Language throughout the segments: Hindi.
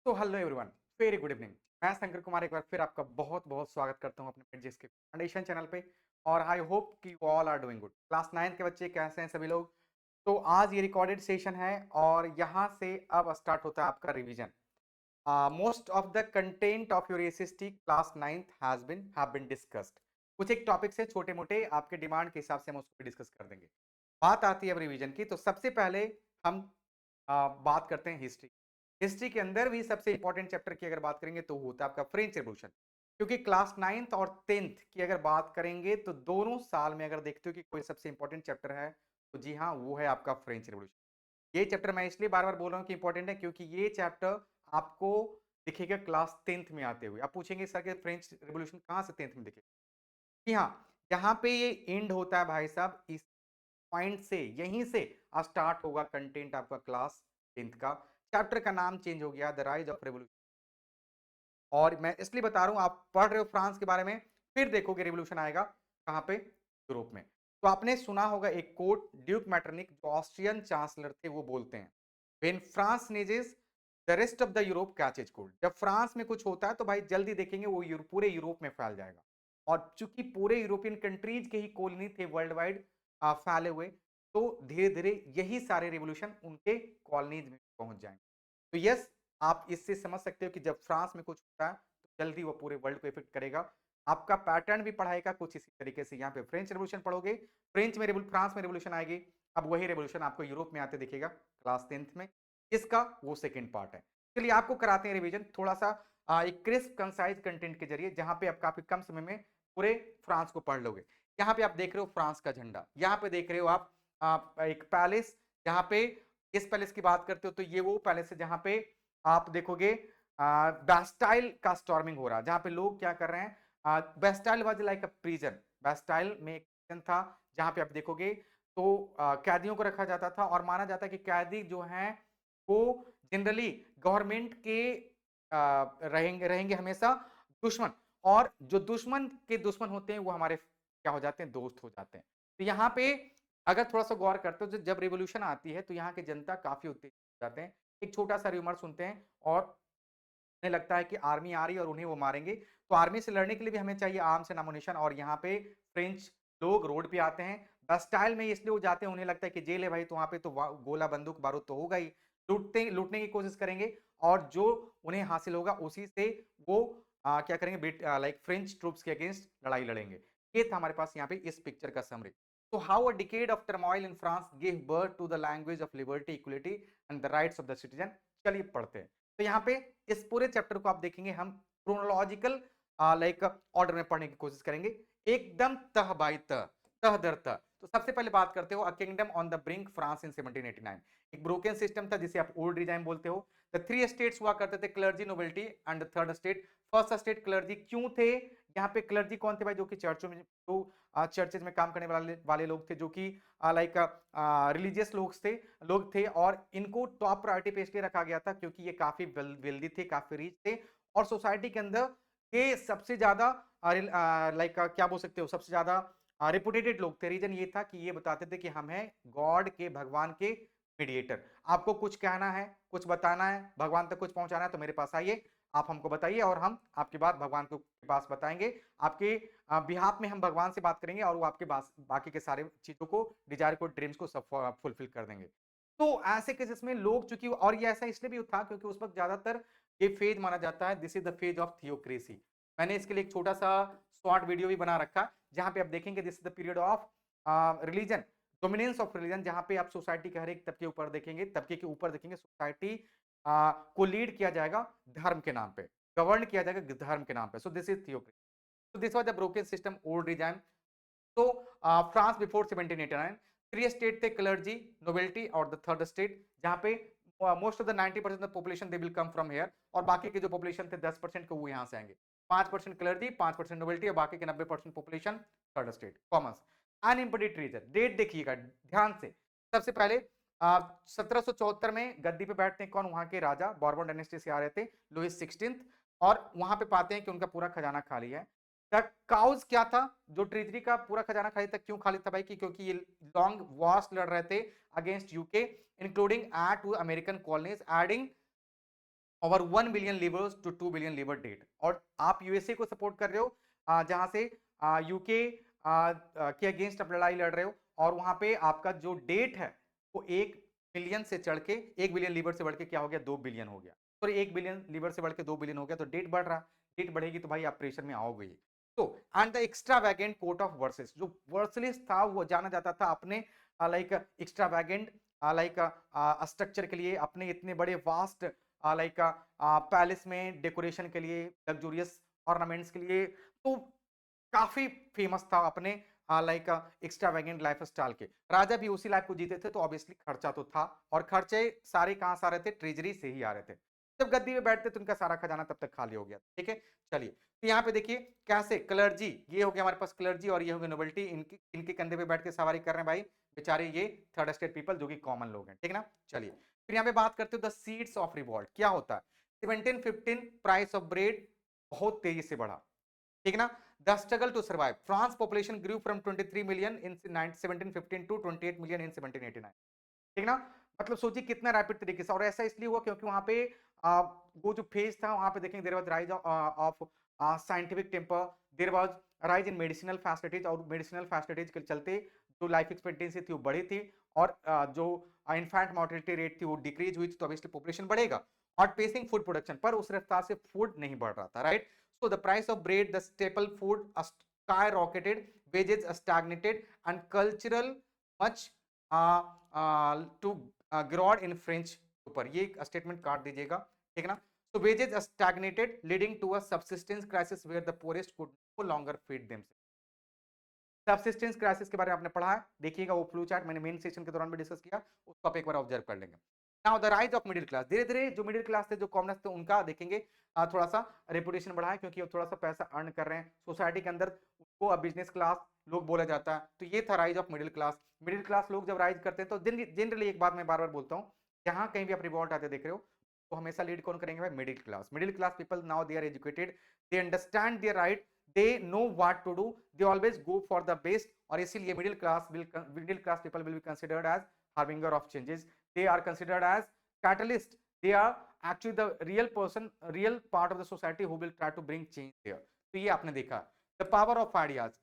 तो hello everyone, very good evening. मैं शंकर कुमार एक बार फिर आपका बहुत बहुत स्वागत करता हूं अपने पेट के फाउंडेशन चैनल पे। और आई होप कि you all are doing good. Class 9 के बच्चे कैसे हैं सभी लोग? तो आज ये रिकॉर्डेड सेशन है और यहाँ से अब स्टार्ट होता है आपका revision. Most of the content of your SST class 9th have been discussed. कुछ एक टॉपिक से छोटे मोटे आपके डिमांड के हिसाब से हम उसको डिस्कस कर देंगे। बात आती है अब रिवीजन की, तो सबसे पहले हम बात करते हैं हिस्ट्री। हिस्ट्री के अंदर भी सबसे इंपॉर्टेंट चैप्टर की अगर बात करेंगे तो होता है आपका फ्रेंच रेवोल्यूशन। क्योंकि क्लास 9th और 10th की अगर बात करेंगे तो दोनों साल में अगर देखते हो कि कोई सबसे इंपॉर्टेंट चैप्टर है तो जी हाँ, वो है आपका फ्रेंच रेवोल्यूशन। ये चैप्टर मैं इसलिए बार बार बोल रहा हूँ कि इंपॉर्टेंट है क्योंकि ये चैप्टर आपको दिखेगा क्लास 10th में आते हुए। आप पूछेंगे सर के फ्रेंच रेवोल्यूशन कहाँ से 10th में दिखेगा? जी हाँ, यहाँ पे ये एंड होता है भाई साहब, इस पॉइंट से, यहीं से स्टार्ट होगा कंटेंट आपका क्लास 10th का। चैप्टर का नाम चेंज हो गया, द राइज ऑफ रेवोल्यूशन। और मैं इसलिए बता रहा हूं, आप पढ़ रहे हो फ्रांस के बारे में, फिर देखोगे रेवोल्यूशन आएगा कहां पे? यूरोप में। तो आपने सुना होगा एक कोट, ड्यूक मैटरनिक जो ऑस्ट्रियन चांसलर थे वो बोलते हैं, when France sneezes the rest of the Europe catches cold. जब फ्रांस में कुछ होता है तो भाई जल्दी देखेंगे वो पूरे यूरोप में फैल जाएगा। और चूंकि पूरे यूरोपियन कंट्रीज के ही कॉलोनी थे वर्ल्ड वाइड फैले हुए, तो धीरे धीरे यही सारे रेवोल्यूशन उनके कॉलोनीज में पहुंच जाएंगे। तो यस, आप इससे समझ सकते हो कि जब फ्रांस में कुछ होता है तो जल्दी वो पूरे वर्ल्ड को इफेक्ट करेगा। आपका पैटर्न भी पढ़ाई का कुछ इसी तरीके से, यहाँ पे फ्रेंच रेवोल्यूशन पढ़ोगे, फ्रांस में रेवोल्यूशन आएगी। अब वही रेवोल्यूशन आपको यूरोप में आते दिखेगा क्लास 10th में। इसका वो सेकंड पार्ट है। चलिए आपको कराते हैं रिवीजन थोड़ा सा एक क्रिस्प कंसाइज कंटेंट के जरिए, जहां पे आप काफी कम समय में पूरे फ्रांस को पढ़ लोगे। यहाँ पे आप देख रहे हो फ्रांस का झंडा, यहाँ पे देख रहे हो आप एक पैलेस। जहां पे इस पैलेस की बात करते हो तो ये वो पैलेस है जहां पे आप देखोगे बैस्टाइल का स्टॉर्मिंग हो रहा, जहां पे लोग क्या कर रहे हैं। बैस्टाइल वाज लाइक अ प्रिजन। बैस्टाइल में एक प्रिजन था जहां पे आप देखोगे तो कैदियों को रखा जाता था और माना जाता है कि कैदी जो हैं वो जनरली गवर्नमेंट के रहेंगे रहेंगे हमेशा दुश्मन। और जो दुश्मन के दुश्मन होते हैं वो हमारे क्या हो जाते हैं, दोस्त हो जाते हैं। तो यहाँ पे अगर थोड़ा सा गौर करते हो तो जब रिवोल्यूशन आती है तो यहाँ की जनता काफी उत्तेजित हो जाते हैं। एक छोटा सा र्यूमर सुनते हैं और उन्हें लगता है कि आर्मी आ रही है और उन्हें वो मारेंगे। तो आर्मी से लड़ने के लिए भी हमें चाहिए आर्म्स एंड एमुनिशन, और यहाँ पे फ्रेंच लोग रोड पे आते हैं। बस्टाइल में इसलिए वो जाते हैं, उन्हें लगता है कि जेल है भाई, तो वहाँ पे तो गोला बंदूक बारूद तो होगा ही। लूटने की कोशिश करेंगे और जो उन्हें हासिल होगा उसी से वो क्या करेंगे, लाइक फ्रेंच ट्रूप्स के अगेंस्ट लड़ाई लड़ेंगे। ये था हमारे पास यहाँ पे इस पिक्चर का समरी। तो how a decade of turmoil in France give birth to the language of liberty, equality and the rights of the citizen. चलिए पढ़ते हैं। तो यहाँ पे इस पूरे चैप्टर को आप देखेंगे, हम क्रोनोलॉजिकल लाइक ऑर्डर में पढ़ने की कोशिश करेंगे, एकदम तह बाय तह, तह दर तह। तो सबसे पहले बात करते हो a kingdom on the brink France in 1789। एक ब्रोकन सिस्टम था जिसे आप ओल्ड रिजाइम बोलते हो। द थ्री स्टेट्स हुआ करते थे, clergy, nobility and the third state. First state clergy क्यों थे? यहाँ पे क्लर्जी कौन थे भाई? जो कि चर्चों में, जो चर्चेज में काम करने वाले लोग थे, जो कि लाइक रिलीजियस लोग थे। और इनको टॉप प्रायोरिटी पे इसलिए रखा गया था क्योंकि ये काफी वेल्दी थे, काफी रिच थे। और सोसाइटी के अंदर ये सबसे ज्यादा लाइक क्या बोल सकते हो, सबसे ज्यादा रिपुटेटेड लोग थे। रीजन ये था कि ये बताते थे कि हम हैं गॉड के, भगवान के मीडिएटर। आपको कुछ कहना है, कुछ बताना है, भगवान तक कुछ पहुंचाना है तो मेरे पास आइए, आप हमको बताइए और हम आपकी बात भगवान के पास बताएंगे। आपके बिहाफ में हम भगवान से बात करेंगे और वो आपके बाकी के सारे चीजों को, डिजायर को, ड्रीम्स को सब फुलफिल कर देंगे। तो ऐसे केसेस में लोग चूंकि, और ये ऐसा इसलिए भी था क्योंकि उस वक्त ज्यादातर ये फेज माना जाता है, this is the phase of theocracy. मैंने इसके लिए एक छोटा सा शॉर्ट वीडियो भी बना रखा, जहां पे आप देखेंगे this is the period of religion, dominance of religion, जहां पे आप सोसाइटी के हर एक तबके ऊपर देखेंगे, तबके के ऊपर देखेंगे सोसाइटी को लीड किया जाएगा धर्म के नाम पे, गवर्न किया जाएगा धर्म के नाम पे। So this is theocracy. So this was the broken system, old regime. तो फ्रांस बिफोर 1789 थ्री स्टेट थे, क्लर्जी, नोबिलिटी और द थर्ड स्टेट, जहां पे most of the 90% of population they will come from here. और बाकी के जो पॉपुलेशन थे 10% के, वो यहां से आएंगे। 5% क्लर्जी, 5% नोबिलिटी और बाकी के 90% population third state commerce. Unimpeded reason, debt देखिएगा ध्यान से। सबसे पहले 1774 में गद्दी पे बैठते हैं कौन? वहां के राजा, बॉर्बन डायनेस्टी से आ रहे थे, लुइस 16th। और वहां पे पाते हैं कि उनका पूरा खजाना खाली है। काउज क्या था? जो ट्रेजरी का पूरा खजाना खाली था, क्यों खाली था भाई? क्योंकि ये लॉन्ग वॉर्स लड़ रहे थे against UK, including two American colonies, adding over 1 billion livres to 2 billion livre debt. और आप यूएसए को सपोर्ट कर रहे हो, जहां से यूके के अगेंस्ट आप लड़ाई लड़ रहे हो, और वहां पे आपका जो डेट है वो 1 बिलियन से चढ़ के 1 बिलियन लीवर से बढ़ के क्या हो गया, 2 बिलियन हो गया। सॉरी, 1 बिलियन लीवर से बढ़ के 2 बिलियन हो गया, तो डेट बढ़ रहा। डेट बढ़ेगी तो भाई आप प्रेशर में आओगे ही। तो and the extravagant court of Versailles, जो वर्सलेस था वो जाना जाता था अपने like extravagant like structure के लिए, अपने इतने बड़े वास्ट लाइक पैलेस में डेकोरेशन के लिए, लग्जूरियस ऑर्नामेंट्स के लिए। तो काफी फेमस था अपने लाइक एक्स्ट्रावेगेंट लाइफस्टाइल के। राजा भी उसी लाइफ को जीते थे, तो ऑब्वियसली खर्चा तो था, और खर्चे सारे कहां से आ रहे थे, ट्रेजरी से ही आ रहे थे। जब गद्दी में बैठते तो उनका सारा खजाना तब तक खाली हो गया। ठीक है, चलिए, तो यहाँ पे देखिए कैसे क्लर्जी, ये हो गया हमारे पास क्लर्जी, और ये हो गया नोबेल्टी, इनकी इनके कंधे पे बैठ के सवारी कर रहे हैं भाई बेचारे ये थर्ड स्टेट पीपल, जो कि कॉमन लोग हैं। ठीक है ना, चलिए फिर यहाँ पे बात करते हो द सीड्स ऑफ रिवॉल्ट। क्या होता है, 1715 प्राइस ऑफ ब्रेड बहुत तेजी से बढ़ा। ठीक है ना, the struggle to survive, France population grew from 23 million in 1715 to 28 million in 1789। ठीक ना, मतलब सोचिए कितना रैपिड तरीके से। और ऐसा इसलिए हुआ क्योंकि वहां पे वो जो फेज था वहां पे देखेंगे there was rise of scientific temper, there was rise in medicinal facilities, और मेडिसिनल फैसिलिटीज के चलते जो लाइफ एक्सपेक्टेंसी थी वो बढ़ी थी, और जो इन्फेंट मोर्टेलिटी रेट थी वो डिक्रीज हुई थी, तो ऑब्वियसली पॉपुलेशन बढ़ेगा। और पेसिंग फूड प्रोडक्शन, पर उस रफ्तार से फूड नहीं बढ़ रहा था, right. So the price of bread, the staple food, skyrocketed, wages stagnated, and cultural much to ग्रॉड इन फ्रेंच ऊपर, ये स्टेटमेंट काट दीजिएगा। ठीक है ना, तो wages stagnated leading to a subsistence crisis where the poorest could no longer feed themselves. Subsistence crisis के बारे में आपने पढ़ा है, देखिएगा वो फ्लो चार्ट मैंने मेन सेशन के दौरान भी डिस्कस किया, उसको आप एक बार ऑब्जर्व कर लेंगे। Now the rise of middle class, धीरे धीरे जो मिडिल क्लास थे, जो कॉमनर्स थे, उनका देखेंगे थोड़ा सा रेपुटेशन बढ़ा है, क्योंकि वो थोड़ा सा पैसा अर्न कर रहे हैं सोसाइटी के अंदर, उसको बिजनेस क्लास लोग बोला जाता है। तो ये था rise of middle class. Middle class लोग जब राइज करते हैं तो जनरली एक बात मैं बार बार बोलता हूँ, जहां कहीं भी आप रिवॉल्ट आते देख रहे हो तो हमेशा लीड कौन करेंगे भाई, middle class. Middle class people now they are educated, they understand their right, they know what to do, they always go for the best, और इसीलिए middle class people will be considered as harbinger of changes, they are considered as catalyst, they are actually the real person, real part of the society who will try to bring change there। तो ये आपने देखा the power of ideas,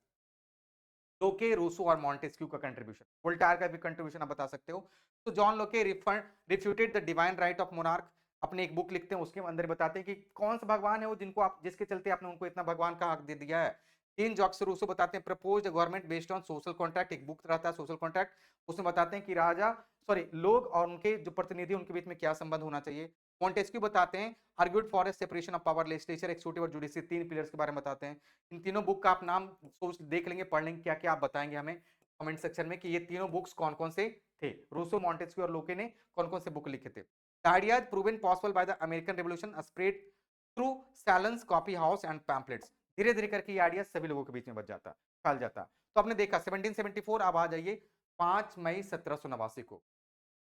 लोके, रूसो और मॉन्टेस्क्यू का कंट्रीब्यूशन, वोल्टायर का भी कंट्रीब्यूशन आप बता सकते हो। तो जॉन लोके refuted the divine right of monarch, अपने एक बुक लिखते हैं, उसके अंदर बताते हैं कि कौन सा भगवान है वो जिनको आप, जिसके चलते आपने उनको इतना भगवान का हक दे दिया है। इन जॉक्स रूसो बताते हैं proposed government based on social contract, एक बुक रहता है सोशल कॉन्ट्रैक्ट, उसमें बताते हैं कि राजा सॉरी लोग और उनके जो प्रतिनिधि उनके बीच में क्या संबंध होना चाहिए। मॉन्टेस्क्यू बताते हैं argued for a separation of power, legislature, executive और जुडिशरी, तीन पिलर्स के बारे में बताते हैं। इन तीनों बुक का आप नाम सोच देख लेंगे, पढ़ लेंगे, क्या क्या आप बताएंगे हमें कमेंट सेक्शन में कि ये तीनों बुक्स कौन कौन से थे, रूसो, मॉन्टेस्क्यू और लोके ने कौन कौन से बुक लिखे थे। The idea is proven possible by the American Revolution, spread through salons, coffee house and pamphlets। धीरे धीरे करके ये आइडिया सभी लोगों के बीच में बच जाता, फैल जाता। तो आपने देखा 1774, अब आ जाइए 5 मई 1789 को,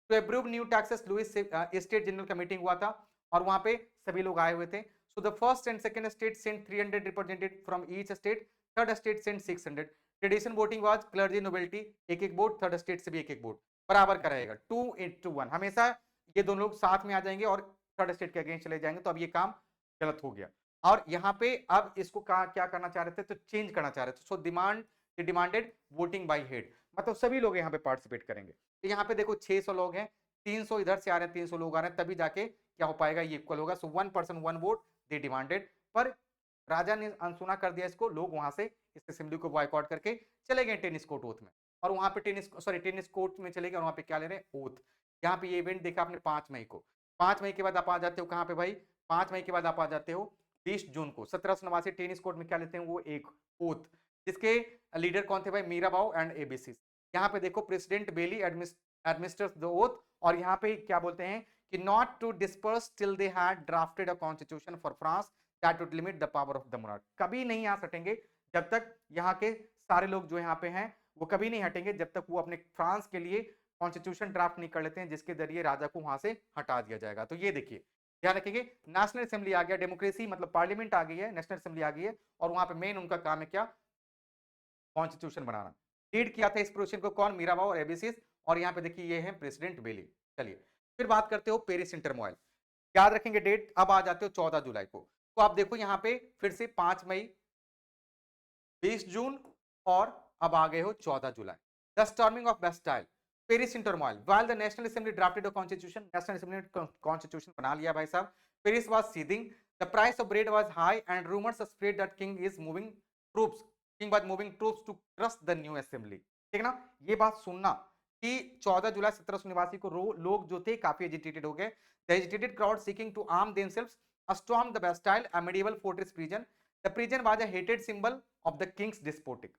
तो approve new taxes, Louis state general का मीटिंग हुआ था, और वहां पे सभी लोग आए हुए थे। So the first and second state sent 300 representative from each state, third state sent 600। Tradition voting was clergy nobility एक एक वोट, थर्ड स्टेट से भी एक एक वोट, बराबर कराएगा 2:1, हमेशा ये दोनों लोग साथ में आ जाएंगे और थर्ड स्टेट के अगेंस्ट चले जाएंगे। तो अब ये काम गलत हो गया, और यहाँ पे अब इसको क्या करना चाह रहे थे, तो चेंज करना चाह रहे थे। सो डिमांडेड वोटिंग बाय हेड, मतलब सभी लोग यहाँ पे पार्टिसिपेट करेंगे। तो यहाँ पे देखो 600 लोग हैं, 300 इधर से आ रहे हैं, 300 लोग आ रहे हैं, तभी जाके क्या हो पाएगा, ये इक्वल होगा। सो 1 पर्सन 1 वोट दे डिमांडेड, पर राजा ने अनसुना कर दिया इसको, लोग वहां से इस असेंबली को बॉयकॉट करके चले गए टेनिस कोर्ट ओथ में, और वहां पे टेनिस कोर्ट में चले गए, और वहां पे क्या ले रहे हैं, ओथ। यहाँ पे ये इवेंट देखा आपने 5 मई को, 5 मई के बाद आप आ जाते हो कहाँ पे भाई, 5 मई के बाद आप आ जाते हो 20 जून को 1789 टेनिस कोर्ट में क्या लेते हैं, वो एक ओथ, जिसके लीडर कौन थे भाई, मीराबाउ एंड एबीसी। यहाँ पे देखो president Bailly administers the oath, और यहाँ पे क्या बोलते हैं कि not to disperse till they had drafted a constitution for France that would limit the power of the monarch. कभी नहीं आ सकेंगे जब तक यहाँ के सारे लोग जो यहाँ पे हैं वो कभी नहीं हटेंगे जब तक वो अपने फ्रांस के लिए कॉन्स्टिट्यूशन ड्राफ्ट नहीं कर लेते हैं, जिसके जरिए राजा को वहां से हटा दिया जाएगा। तो ये देखिए ध्यान रखेंगे, नेशनल असेंबली आ गया, डेमोक्रेसी मतलब पार्लियामेंट आ गई है, नेशनल असेंबली आ गई है, और वहां पे मेन उनका काम है क्या, कॉन्स्टिट्यूशन बनाना। लीड किया था इस प्रोसेस को कौन, मीराबाउ और एबीसी, और यहाँ पे देखिए ये है प्रेसिडेंट बेली। चलिए फिर बात करते हो पेरिस इंटरमॉइल। याद रखेंगे डेट। अब आ जाते हो 14 जुलाई को, तो आप देखो यहाँ पे फिर से 5 मई, 20 जून और अब आ गए हो 14 जुलाई। The storming of Bastille, Paris in turmoil, while the national assembly drafted a constitution, national assembly ने कॉन्स्टिट्यूशन बना लिया भाई साहब। Paris was seething, the price of bread was high and rumours spread that king is moving troops, king was moving troops to crush the new assembly. ठीक है ना, ये बात सुनना कि 14 जुलाई 1789 को लोग जो थे काफी एजिटेटेड हो गए। The agitated crowd seeking to arm themselves stormed the Bastille, a medieval fortress prison. The prison was a hated symbol of the king's despotic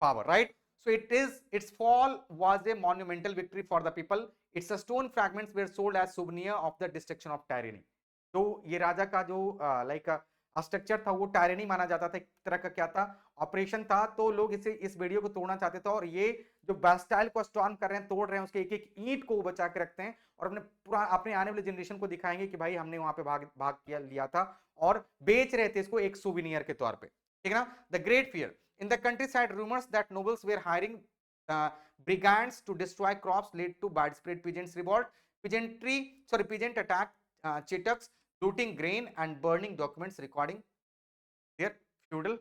power, right? So its fall was a monumental victory for the people. Its stone fragments were sold as souvenir of the destruction of tyranny. तो ये राजा का जो लाइक स्ट्रक्चर था वो टायरनी माना जाता था, एक तरह का क्या था, ऑपरेशन था। तो लोग इस वीडियो को तोड़ना चाहते थे और ये जो बास्टाइल को स्टॉर्म कर रहे हैं, तोड़ रहे हैं, उसके एक एक ईंट को बचा के रखते हैं और अपने आने वाले जनरेशन को दिखाएंगे कि भाई हमने वहां पे भाग किया लिया था, और बेच रहे थे इसको एक सुविनियर के तौर पे। ठीक है ना। The great fear in the countryside, rumors that nobles were hiring brigands to destroy crops led to widespread peasants revolt, peasant attack, chitaks, looting grain and burning documents recording their feudal,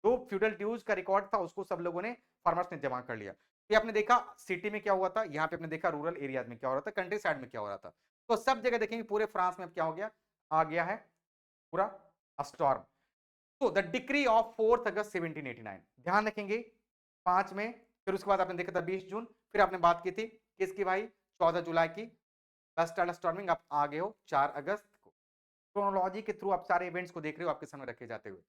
जो फ्यूडल ड्यूज का रिकॉर्ड था उसको सब लोगों ने, फार्मर्स ने जमा कर लिया। ये आपने देखा सिटी में क्या हुआ था, यहाँ पे आपने देखा रूरल एरियाज में क्या हो रहा था, कंट्री साइड में क्या हो रहा था। तो सब जगह देखेंगे पूरे फ्रांस में अब क्या हो गया, आ गया है पूरा स्टॉर्म। तो द डिक्री ऑफ 4 अगस्त 1789, ध्यान रखेंगे 5 में, फिर उसके बाद आपने देखा था 20 जून, फिर आपने बात की थी किसकी भाई, 14 जुलाई की बस्टाइल स्टॉर्मिंग। आप आगे हो 4 अगस्त को। क्रोनोलॉजी के थ्रू आप सारे इवेंट्स को देख रहे हो आपके सामने रखे जाते हुए।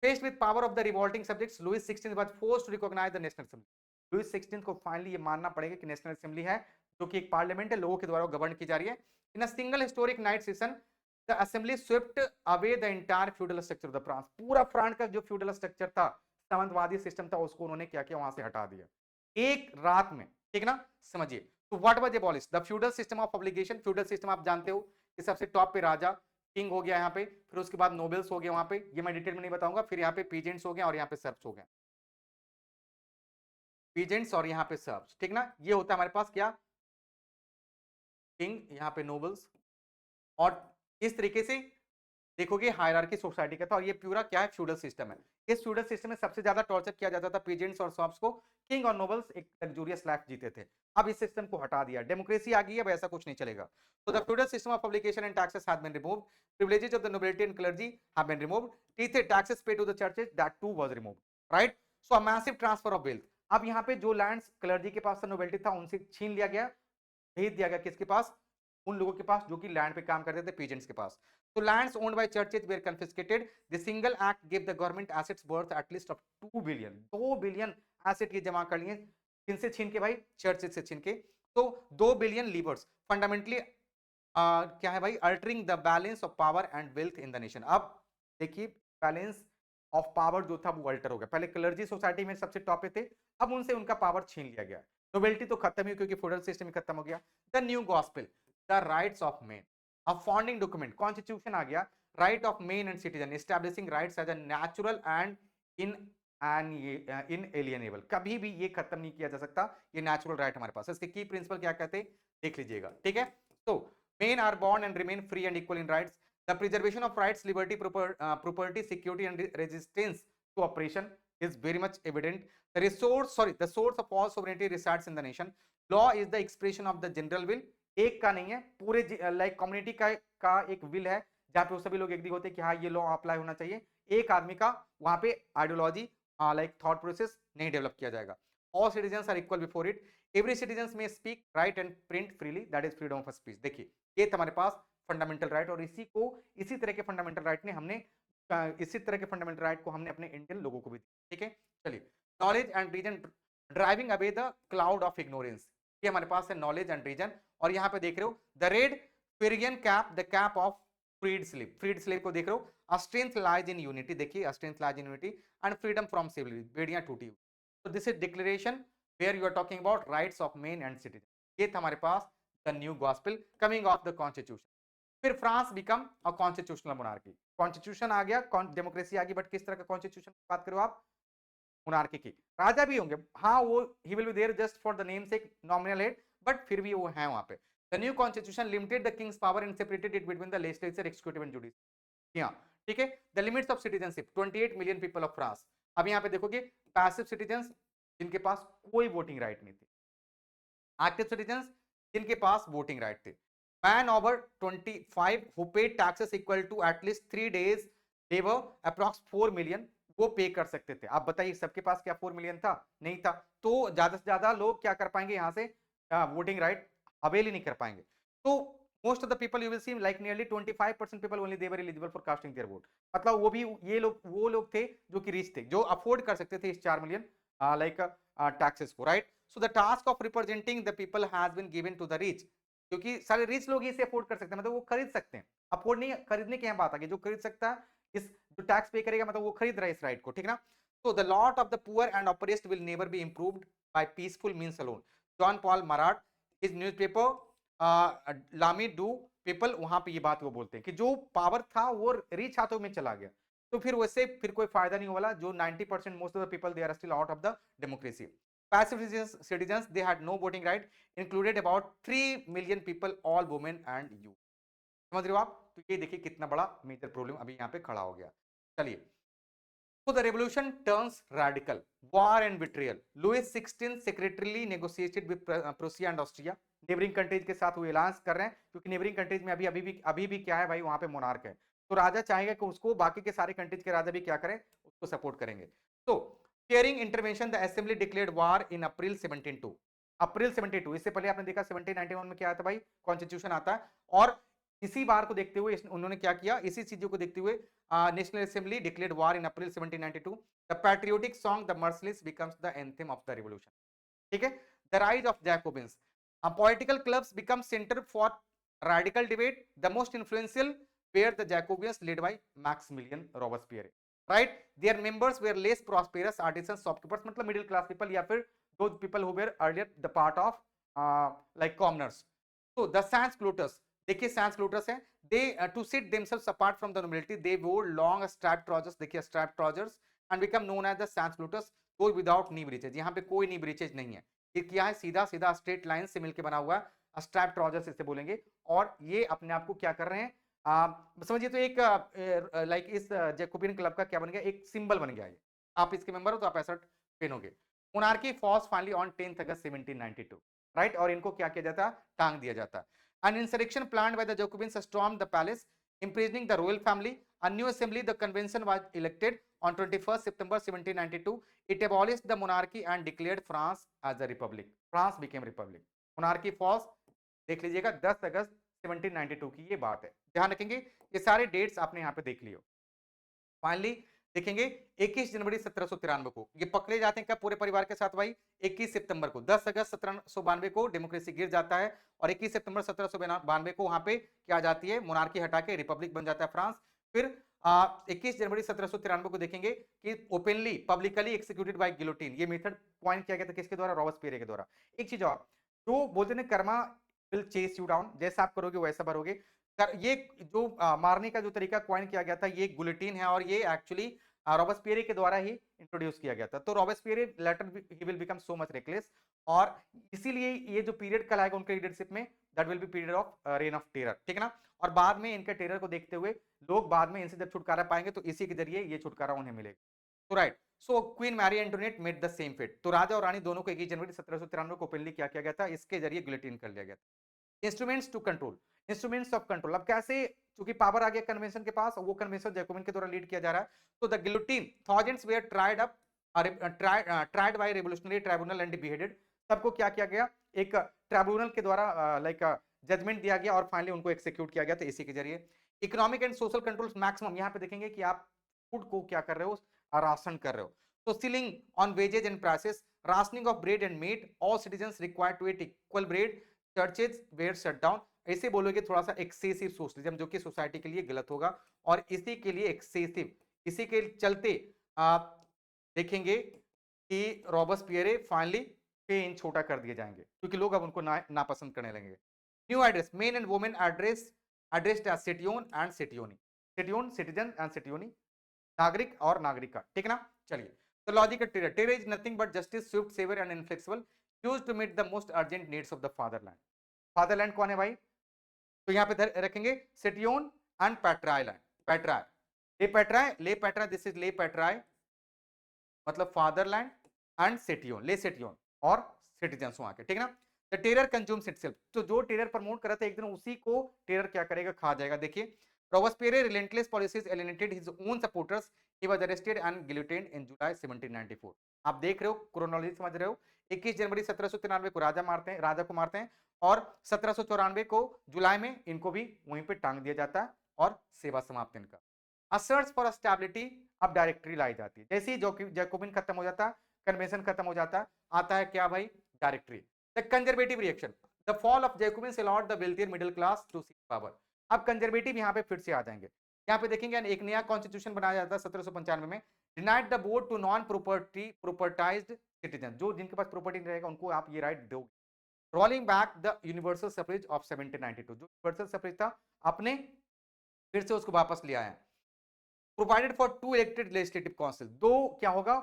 Faced with power of the revolting subjects, Louis XVI was forced to recognize the National Assembly. Louis XVI को फाइनली ये मानना पड़ेगा कि नेशनल असेंबली है, जो कि एक पार्लियामेंट है, लोगों के द्वारा गवर्न की जा रही है। In a single historic night session, the assembly swept away the entire feudal structure of the France. पूरा फ्रांस का जो फ्यूडल स्ट्रक्चर था, सामंतवादी सिस्टम था, उसको उन्होंने क्या किया, वहां से हटा दिया एक रात में। ठीक ना, समझिए। तो what was abolish, the feudal system of obligation. Feudal system आप जानते हो कि सबसे टॉप पे राजा किंग हो गया यहाँ पे, फिर उसके बाद नोबल्स हो गए वहां पे, ये मैं डिटेल में नहीं बताऊंगा, फिर यहाँ पे पीजेंट्स हो गए और यहाँ पे सर्व्स हो गए, पीजेंट्स और यहाँ पे सर्व्स। ठीक ना, ये होता है हमारे पास क्या, किंग, यहाँ पे नोबल्स, और इस तरीके से देखोगे हायरार्की सोसाइटी का था। और ये पूरा क्या है, फ्यूडल सिस्टम है। इस फ्यूडल सिस्टम में सबसे ज्यादा टॉर्चर किया जाता था पीजेंट्स और सर्व्स को। किंग और नोबल्स एक लग्जूरियस लाइफ जीते थे। अब इस सिस्टम को हटा दिया, डेमोक्रेसी आ गई है, अब ऐसा कुछ नहीं चलेगा। तो the feudal system of publication and taxes has been removed, privileges of the nobility and clergy have been removed, taxes paid to the churches that too was removed, right. So a massive transfer of wealth. अब यहाँ पे जो लैंड्स क्लर्जी के पास था, नोबिलिटी था, उनसे छीन लिया गया, भेज दिया गया किसके पास, उन लोगों के पास जो कि लैंड पे काम करते थे, पीजेंट्स के पास। So lands owned by churches were confiscated. The single act gave the government assets worth at least of 2 billion. 2 billion asset ये जमा कर लिए, किनसे छीन के भाई, चर्चेज से छीन के। तो 2 बिलियन लीवर्स फंडामेंटली क्या है भाई, altering the balance of power and wealth in the nation. अब देखिए बैलेंस ऑफ पावर जो था वो अल्टर हो गया। पहले क्लर्जी सोसाइटी में सबसे टॉप पे थे, अब उनसे उनका पावर छीन लिया गया। नोबेलिटी तो खत्म ही क्योंकि फेडरल सिस्टम खत्म हो गया। The new gospel, the rights of man, a founding document, constitution आ गया, right of man and citizen, establishing rights as a natural and inalienable। कभी भी ये खत्म नहीं किया जा सकता, ये नेचुरल राइट हमारे पास। इसके की प्रिंसिपल क्या कहते हैं, देख लीजिएगा। ठीक है, तो men are born and remain free and equal in rights, the preservation of rights, liberty, property, security and resistance to oppression is very much evident. The source of all sovereignty resides in the nation. Law is the expression of the general will, एक का नहीं है, पूरे लाइक कम्युनिटी का एक विल है, जहां पे वो सभी लोग एग्री होते हैं कि हाँ ये लॉ अप्लाई होना चाहिए। एक आदमी का वहां पे आइडियोलॉजी लाइक थॉट प्रोसेस नहीं डेवलप किया जाएगा। All citizens are equal before it, every citizens may speak, write and print freely, that is freedom of speech. देखिए ये हमारे पास फंडामेंटल राइट, और इसी तरह के फंडामेंटल राइट ने हमने इसी तरह के फंडामेंटल राइट को हमने अपने इंडियन लोगों को भी दिया। ठीक है, चलिए। Knowledge and reason driving away the cloud of ignorance, ये हमारे पास है नॉलेज एंड रीजन। और यहाँ पे देख रहे हो the red Phrygian cap, the cap of freed slave, freed slave को देख रहे हो। A strength lies in unity, देखिए a strength lies in unity and freedom from slavery, बेड़ियां टूटी। तो this is declaration where you are talking about rights of man and citizen. ये था हमारे पास the new gospel coming of the constitution. फिर France become a constitutional monarchy, constitution आ गया, डेमोक्रेसी आ गई, बट किस तरह का कॉन्स्टिट्यूशन की बात करो आप, मोनार्की की। राजा भी होंगे, हाँ वो ही will be there just for the name से नॉमिनल हेड, बट फिर भी वो है वहां पे। The new constitution limited the king's power and separated it between the legislature, executive and judiciary. हाँ, ठीक है। The limits of citizenship 28 million people of France. अब यहाँ पे देखोगे पैसिव सिटीजन्स जिनके पास कोई वोटिंग राइट नहीं थी, एक्टिव सिटीजन्स जिनके पास वोटिंग राइट थे, man over 25 who paid taxes equal to at least 3 days labour approx 4 million, वो पे कर सकते थे। आप बताइए सबके पास क्या 4 मिलियन था? नहीं था। तो ज्यादा से ज्यादा लोग क्या कर पाएंगे यहाँ से वोटिंग राइट अवेल ही नहीं कर पाएंगे। तो most of the people you will see like nearly 25% people only they were eligible for casting their vote. मतलब वो भी ये लोग वो लोग थे जो कि रिच थे, जो अफोर्ड कर सकते थे इस 4 मिलियन लाइक टैक्सेस को, right. So the task of representing the people has been given to the rich, क्योंकि सारे रिच लोग इसे अफोर्ड कर सकते हैं, मतलब वो खरीद सकते हैं। अफोर्ड नहीं, खरीदने की यहाँ बात आ गई, जो खरीद सकता है इस जो टैक्स पे करेगा मतलब वो खरीद रहा है इस राइट को, ठीक ना। So the lot of the poor and oppressed will never be improved by peaceful means alone. John Paul Marat, his newspaper लामी डू पीपल, वहां पे ये बात वो बोलते हैं कि जो पावर था वो रिच हाथों में चला गया, तो फिर वैसे फिर कोई फायदा नहीं वाला। जो 90% most of the people they are still out of the democracy. Passive citizens, they had no voting right, included about 3 million people, all women and youth। समझ रहे हो आप? तो ये देखिए कितना बड़ा मेजर प्रॉब्लम अभी यहाँ पे खड़ा हो गया। चलिए, so the revolution turns radical. War and betrayal. Louis XVI secretarily negotiated with Prussia and Austria. Neighbouring countries के साथ वो एलायंस कर रहे हैं, क्योंकि नेबरिंग कंट्रीज में अभी भी क्या है भाई, वहां पे मोनार्क है। तो राजा चाहेगा कि उसको बाकी के सारे कंट्रीज के राजा भी क्या करें, उसको सपोर्ट करेंगे। तो fearing intervention, the assembly declared war in April 1702। अप्रैल 72, इससे पहले आपने देखा 1791 में क्या आता भाई, कॉन्स्टिट्यूशन आता है। और इसी बार को देखते हुए उन्होंने क्या किया, इसी चीजों को देखते हुए national assembly declared war in April 1792। The patriotic song the merciless becomes the anthem of the revolution, ठीक है। The rise of Jacobins, political clubs become centre for radical debate, the most influential were the Jacobians led by Maximilian Robespierre, right। Their members were less prosperous artisans, shopkeepers, मतलब middle class people या फिर those people who were earlier the part of like commoners। so the sans culottes, देखिए sans culottes है, they to set themselves apart from the nobility they wore long strapped trousers, देखिए strapped trousers and become known as the sans culottes, those without knee breeches। यहाँ पे कोई knee breeches नहीं है, ये क्या है, सीधा सीधा स्ट्रेट लाइन से मिलके बना हुआ स्ट्रैप ट्राउजर्स इसे बोलेंगे। और ये अपने आप को क्या कर रहे हैं, समझिए तो एक लाइक इस जैकोबियन क्लब का क्या बन गया, एक सिंबल बन गया है। आप इसके मेंबर हो तो आप ऐसा पहनोगे। Monarchy falls finally on 10 August 1792, right. और इनको क्या किया जाता, टांग दिया जाता। An insurrection planned by the Jacobins stormed the palace imprisoning the royal family। A new assembly, the convention was elected on 21st September 1792। It abolished the monarchy and declared France as a republic। France became republic। monarchy falls, देख लीजिएगा 10 अगस्त 1792 की ये बात है, ध्यान रखेंगे। ये सारे डेट्स आपने यहाँ पे देख लियो। फाइनली देखेंगे 21 जनवरी 1793 को ये पकड़े जाते हैं, क्या पूरे परिवार के साथ भाई, 21 सितंबर को। 10 अगस्त 1792 को डेमोक्रेसी गिर जाता है और 21 सितंबर 1792 को वहां पे क्या जाती है, मोनार्की हटा के रिपब्लिक बन जाता है फ्रांस। फिर 21 जनवरी 1793 को देखेंगे कि openly publicly executed by guillotine, ये मेथड पॉइंट किया गया था किसके द्वारा, रॉबस्पियर के द्वारा। एक चीज और, जो बोलते हैं karma will chase you down, जैसा आप करोगे वैसा भरोगे। ये जो मारने का जो तरीका क्वाइन किया गया था, ये गुलेटिन है और ये एक्चुअली रॉबस्पियर के द्वारा ही इंट्रोड्यूस किया गया था। तो Robespierre later he will become so much reckless, और इसीलिए ये जो पीरियड कल आएगा उनके लीडरशिप में, that will be period of rain of terror, ठीक है ना। और बाद में इनके टेरर को देखते हुए लोग बाद में इनसे जब छुटकारा पाएंगे तो इसी के जरिए ये छुटकारा उन्हें मिलेगा। तो right, so queen Marie Antoinette made the same fate. तो राजा और रानी दोनों को 21 जनवरी 1793 को ओपनली क्या किया गया था, इसके जरिए गिलेटिन कर लिया गया था। Instruments to control, instruments of control, अब कैसे, क्योंकि पावर आ गया कन्वेंशन के पास, वो कन्वेंशन जैकोबिन के द्वारा लीड किया जा रहा है। तो the guillotine, thousands were tried up tried by revolutionary tribunal and beheaded. सबको क्या किया गया, एक ट्राइब्यूनल के द्वारा लाइक जजमेंट दिया गया और फाइनली उनको एक्सिक्यूट किया गया था इसी के जरिए। Economic and social control maximum, यहाँ पे देखेंगे कि आप फूड को क्या कर रहे हो, राशन कर रहे हो। तो ceiling on wages and prices, rationing of bread and meat, all citizens required to eat equal bread, churches were shut down. ऐसे बोलोगे थोड़ा सा एक्सेसिव सोशलिज्म, जो कि सोसाइटी के लिए गलत होगा, और इसी के लिए एक्सेसिव, इसी के चलते आप देखेंगे कि रॉबस्पियर फाइनली पेन छोटा कर दिए जाएंगे, क्योंकि लोग अब उनको नापसंद करने लगेंगे। New address, men and women address addressed as citoyen and citoyenne, citoyen citizen and citoyenne, नागरिक और नागरिका, ठीक है ना। चलिए, तो logic terror, terror is nothing but justice, swift, severe and inflexible, used to meet the most urgent needs of the fatherland. Fatherland कौन है भाई? तो यहाँ पे रखेंगे सेटियोन एंड पेट्राई लैंड, पेट्राई, ले पेट्रा, दिस इज ले पेट्राई, मतलब फादरलैंड एंड सेटियोन, ले सेटियोन और सिटीजन्स वहां के, ठीक है ना। द टेरर कंज्यूम्स इटसेल्फ, तो जो टेरर प्रमोट कर रहा था एक दिन उसी को टेरर क्या करेगा, खा जाएगा। देखिए, Robespierre relentless policies alienated his own supporters, he was arrested and guillotined in July 1794। आप देख रहे हो, क्रोनोलॉजी समझ रहे हो। 21 जनवरी 1793 को राजा को मारते हैं और 1794 को जुलाई में इनको भी वहीं पे टांग दिया जाता है और सेवा समाप्त इनका। असर्ट्स फॉर स्टेबिलिटी, अब डायरेक्टरी लाई जाती है। जैसे ही जैकोबिन खत्म हो जाता है, कन्वेंशन खत्म हो जाता है, आता है क्या भाई, directory. The conservative reaction, the fall of Jacobins allowed the wealthier middle class to seek power. अब कंजर्वेटिव यहाँ पे फिर से आ जाएंगे। यहाँ पे देखेंगे एक नया कॉन्स्टिट्यूशन बनाया जाता है 1795 में, denied the vote to non propertied citizen, जो जिनके पास प्रॉपर्टी नहीं रहेगा उनको आप ये राइट दोगे। Rolling back the universal suffrage of 1792, जो यूनिवर्सल सफरेज था अपने फिर से उसको वापस ले आया। Provided for 2 elected legislative council, दो क्या होगा,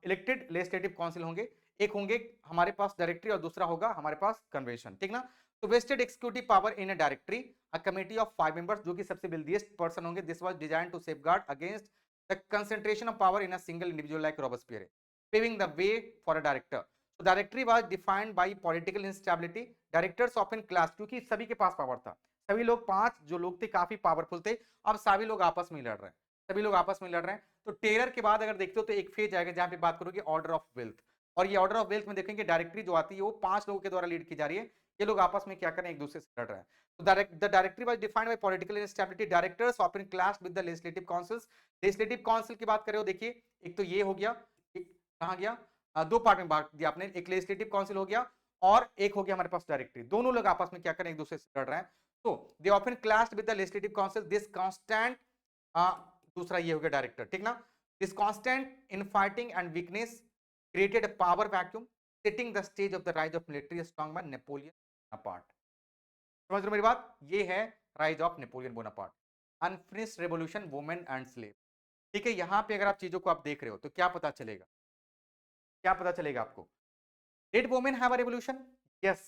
इलेक्टेड लेजिस्लेटिव काउंसिल होंगे, एक होंगे हमारे पास डायरेक्टरी और दूसरा होगा हमारे पास कन्वेंशन, ठीक ना। तो vested executive power in a directory, a committee of 5 members, जो कि सबसे वेल्दीएस्ट पर्सन होंगे। This was designed to safeguard against the concentration of power in a single individual like Robespierre, paving the way for a director. So directory was defined by political instability. Directors often class, क्योंकि सभी के पास पावर था, सभी लोग 5 जो लोग थे काफी पावरफुल थे, अब सभी लोग आपस में लड़ रहे हैं, सभी लोग आपस में लड़ रहे हैं। तो टेरर के बाद अगर देखते हो तो एक फेज आएगा जहां पे बात करोगे ऑर्डर ऑफ वेल्थ, और ये ऑर्डर ऑफ वेल्थ में देखेंगे डायरेक्टरी जो आती है वो 5 लोगों के द्वारा लीड की जा रही है, ये लोग आपस में क्या कर रहे हैं, एक दूसरे से लड़ रहे हैं। तो the directory was defined by political instability, directors often clash with the legislative councils. Legislative council की बात करें, देखिए एक तो ये हो गया, एक कहां गया, दो पार्ट में बांट दिया आपने, एक लेजिस्लेटिव काउंसिल हो गया और एक हो गया हमारे पास डायरेक्टरी, दोनों लोग आपस में क्या करें, एक दूसरे से लड़ रहे हैं। तो they often clashed with the legislative council, this constant, दूसरा ये हो गया डायरेक्टर, ठीक ना। This constant in fighting and weakness created a power vacuum, setting the stage of the rise of military strongman Napoleon Bonaparte. समझ रहे हो मेरी बात, ये है rise of Napoleon Bonaparte. Unfinished revolution, women and slave, ठीक है। यहां पे अगर आप चीजों को आप देख रहे हो तो क्या पता चलेगा, क्या पता चलेगा आपको, did women have a revolution? Yes.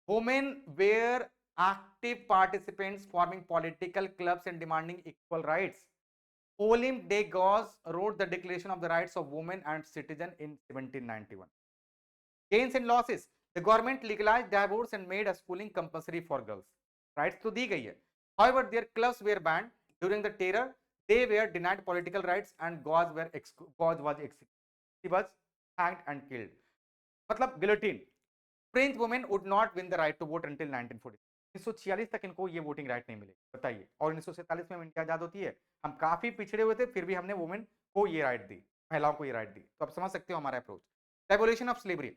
Women were active participants forming political clubs and demanding equal rights. Olympe de Gaulle wrote the Declaration of the Rights of Women and Citizens in 1791. Gains and losses. The government legalized divorce and made a schooling compulsory for girls. Rights to दी गई है. However, their clubs were banned during the terror. They were denied political rights and Gauze was executed. He was hanged and killed. मतलब गिलोटिन। French women would not win the right to vote until 1940, 1946 तक इनको ये वोटिंग राइट नहीं मिली, बताइए। और 1947 में इंडिया आजाद होती है, हम काफी पिछड़े हुए थे, फिर भी हमने वुमेन को ये राइट दी, महिलाओं को ये राइट दी। तो आप समझ सकते हो हमारा approach. Revolution of slavery,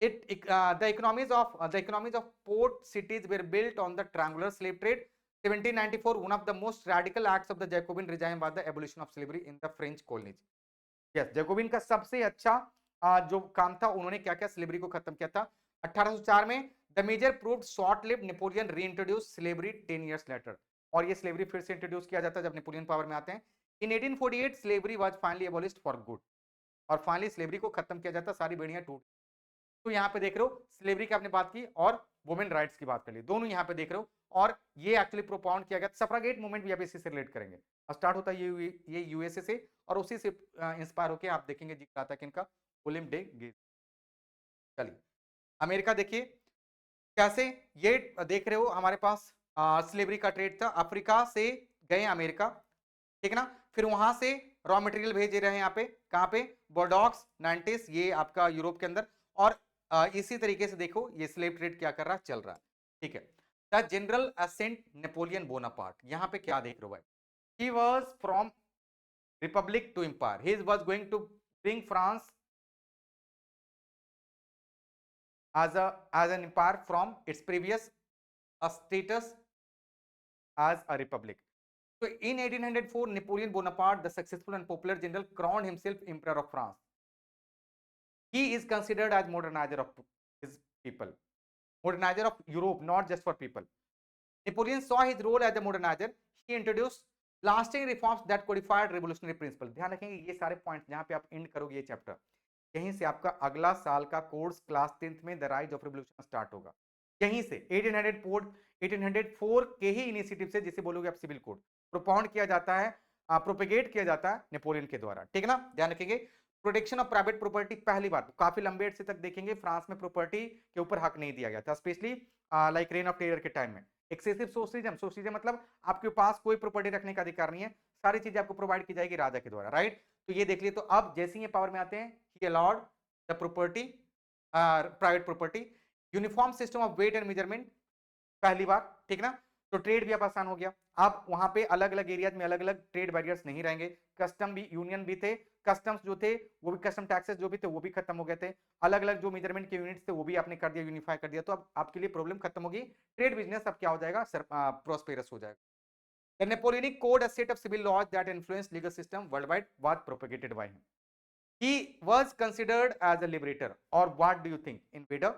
the economies of port cities were built on the triangular slave trade. 1794, one of the most radical acts of the Jacobin regime was the abolition of slavery in the French colonies. Yes, Jacobian का सबसे अच्छा जो काम था, उन्होंने क्या क्या स्लेवरी को खत्म किया था। 1804 में the major proved short lived, Napoleon reintroduce slavery 10 years later, और ये स्लेवरी फिर से इंट्रोड्यूस किया जाता है जब नेपोलियन पावर में आते हैं। इन 1848 slavery was finally abolished for good, और फाइनली स्लेवरी को खत्म किया जाता, सारी बेड़ियां टूट। तो यहाँ पे देख रहे हो स्लेवरी की आपने बात की और वुमेन राइट्स की बात कर ली, दोनों यहाँ पे देख रहे हो। और ये एक्चुअली प्रोपाउंड किया गया, सफ्रागेट मूवमेंट भी आप इसी से रिलेट करेंगे। स्टार्ट होता है ये यूएसए से, और उसी से इंस्पायर होकर आप देखेंगे जिक्र आता है कि इनका ओलिम डे गेज। चलिए अमेरिका देखिए कैसे, ये देख रहे हो हमारे पास स्लेवरी का ट्रेड था, अफ्रीका से गए अमेरिका, ठीक है ना। फिर वहां से रॉ मटेरियल भेज रहे हैं यहाँ पे, कहाँ पे, बोर्डॉक्स, नाइंटीज, ये आपका यूरोप के अंदर। और इसी तरीके से देखो ये स्लेव ट्रेड क्या कर रहा है, चल रहा है, ठीक है। The general ascent Napoleon Bonaparte, यहाँ पे क्या देख रहे हो भाई, he was from republic to empire, he was going to bring France as an empire from its previous status as a republic. So in 1804, Napoleon Bonaparte, the successful and popular general, crowned himself Emperor of France. He is considered as modernizer of his people, modernizer of Europe, not just for people. Napoleon saw his role as a modernizer. He introduced lasting reforms that codified revolutionary principles. ध्यान रखेंगे ये सारे पॉइंट्स जहां पे आप एंड करोगे ये चैप्टर, यहीं से आपका अगला साल का कोर्स क्लास 10th में the rise of revolution start होगा। यहीं से 1804 के ही इनिशिएटिव से, जिसे बोलोगे आप सिविल कोड, प्रोपाउंड किया जाता है, प्रोपेगेट किया जाता है नेपोलियन के द्वारा, ठीक है ना, ध्यान रखेंगे। प्रोटेक्शन ऑफ प्राइवेट प्रॉपर्टी, पहली बात काफी लंबे से तक देखेंगे फ्रांस में प्रॉपर्टी के ऊपर हक नहीं दिया गया था, specially like rain of terror के टाइम में। एक्सेसिव सोशलिज्म, सोशलिज्म मतलब आपके पास कोई प्रॉपर्टी रखने का अधिकार नहीं है, सारी चीजें आपको प्रोवाइड की जाएगी राजा के द्वारा, राइट। तो ये देख लिए। तो अब जैसे ही पावर में आते हैं, he allowed the property, private property, uniform system of weight and measurement, पहली बार, ठीक ना। तो ट्रेड भी अब आसान हो गया। अब वहां पे अलग अलग एरियाज में अलग अलग ट्रेड बैरियर्स नहीं रहेंगे। कस्टम भी, यूनियन भी थे, कस्टम्स जो थे वो भी, कस्टम टैक्सेस जो भी थे वो भी खत्म हो गए थे। अलग अलग जो मेजरमेंट के यूनिट्स थे वो भी आपने कर दिया, यूनिफाई कर दिया। तो अब आपके लिए प्रॉब्लम खत्म होगी, ट्रेड बिजनेस अब क्या हो जाएगा, प्रोस्पेरस हो जाएगा। The Napoleonic Code, a set of civil laws that influenced legal system worldwide, was propagated by him. He was considered as a liberator, or what do you think, invader?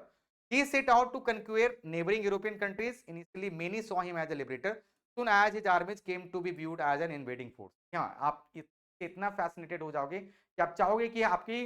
He set out to conquer neighboring European countries. Initially, many saw him as a liberator. Soon as his armies came to be viewed as an invading force. हाँ, आप इतना फैसिनेटेड हो जाओगे कि आप चाहोगे कि आपकी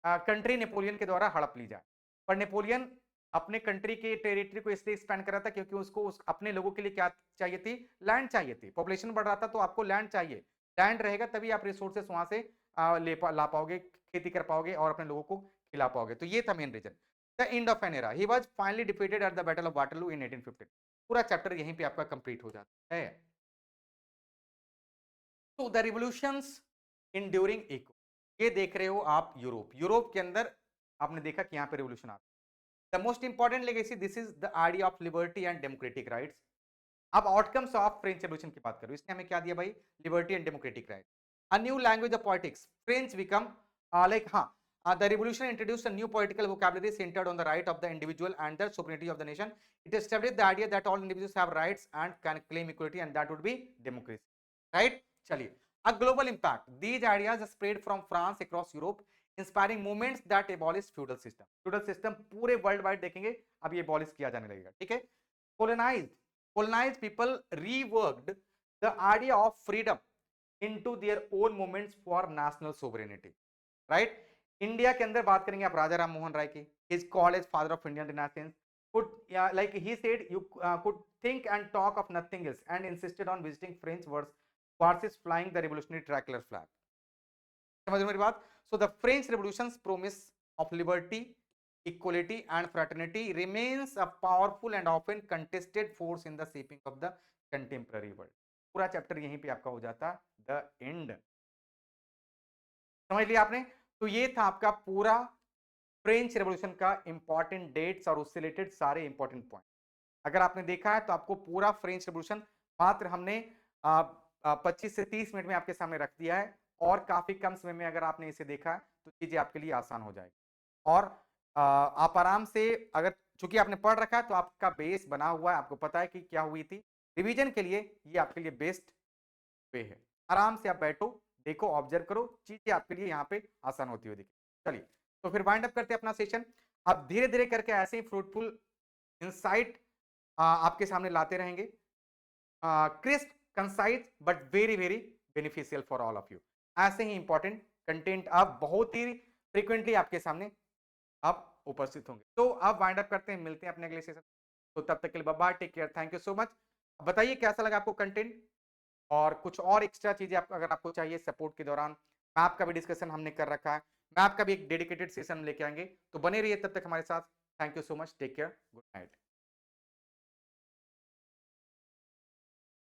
कंट्री नेपोलियन के द्वारा हड़प ली जाए। पर नेपोलियन अपने कंट्री के टेरिटरी को इसलिए एक्सपैंड कर रहा था क्योंकि उसको अपने लोगों के लिए क्या चाहिए थी, लैंड चाहिए थी। पॉपुलेशन बढ़ रहा था तो आपको लैंड चाहिए, लैंड रहेगा तभी आप रिसोर्सेस वहां से ला पाओगे, खेती कर पाओगे और अपने लोगों को खिला पाओगे। तो ये था main reason. The end of an era, he was finally defeated at the battle of Waterloo in 1815। पूरा चैप्टर यहीं पे आपका कंप्लीट हो जाता है। तो the revolutions in during echo, ये देख रहे हो आप यूरोप, यूरोप के अंदर आपने देखा कि यहाँ पे रिवोल्यूशन आता है। The most important legacy, this is the idea of liberty and democratic rights. अब आउटकम्स ऑफ फ्रेंच रेवोल्यूशन की बात करो, इसने हमें क्या दिया भाई, liberty and democratic right. A new language of politics, French become like हाँ, the revolution introduced a new political vocabulary centered on the right of the individual and the sovereignty of the nation. It established the idea that all individuals have rights and can claim equality, and that would be democracy, right? चलिए, a global impact, these ideas spread from France across Europe, inspiring movements that abolished feudal system. feudal system पूरे वर्ल्ड वाइड देखेंगे अब ये abolish किया जाने लगेगा, ठीक है। colonized people reworked the idea of freedom into their own movements for national sovereignty, right? India के अंदर बात करेंगे आप राजा राम मोहन राय की, his called as father of Indian renaissance, could like he said you could think and talk of nothing else and insisted on visiting French versus flying the revolutionary tricolor flag. समझ मेरी बात। so the French revolution's promise of liberty, equality and fraternity remains a powerful and often contested force in the shaping of the contemporary world. पूरा चैप्टर यहीं पे आपका हो जाता द एंड, समझ लिया आपने। तो ये था आपका पूरा फ्रेंच रेवोल्यूशन का इंपॉर्टेंट डेट्स और उससे रिलेटेड सारे इंपॉर्टेंट पॉइंट। अगर आपने देखा है तो आपको पूरा फ्रेंच रेवोल्यूशन मात्र हमने 25 से 30 मिनट में आपके सामने रख दिया है, और काफी कम समय में अगर आपने इसे देखा है तो चीजें आपके लिए आसान हो जाएगी। और आप आराम से, अगर चूंकि आपने पढ़ रखा है तो आपका बेस बना हुआ है, आपको पता है कि क्या हुई थी, रिवीजन के लिए ये आपके लिए बेस्ट वे है। आराम से आप बैठो, देखो, ऑब्जर्व करो, चीजें आपके लिए यहाँ पे आसान होती हुई दिखे। चलिए, तो फिर वाइंड अप करते हैं अपना सेशन। अब धीरे धीरे करके ऐसे ही फ्रूटफुल इंसाइट आपके सामने लाते रहेंगे, crisp, concise but very very beneficial for all of you. ऐसे ही इंपॉर्टेंट कंटेंट अब बहुत ही फ्रीक्वेंटली आपके सामने आप उपस्थित होंगे। तो अब वाइंड अप करते हैं, मिलते हैं अपने अगले सेशन। तो तब तक के लिए bye, take care, thank you so much. बताइए कैसा लगा आपको कंटेंट, और कुछ और एक्स्ट्रा चीजें अगर आपको चाहिए सपोर्ट के दौरान, मैप का भी डिस्कशन हमने कर रखा है, मैप का भी एक डेडिकेटेड सेशन लेके आएंगे। तो बने रहिए तब तक हमारे साथ। Thank you so much, take care, good night.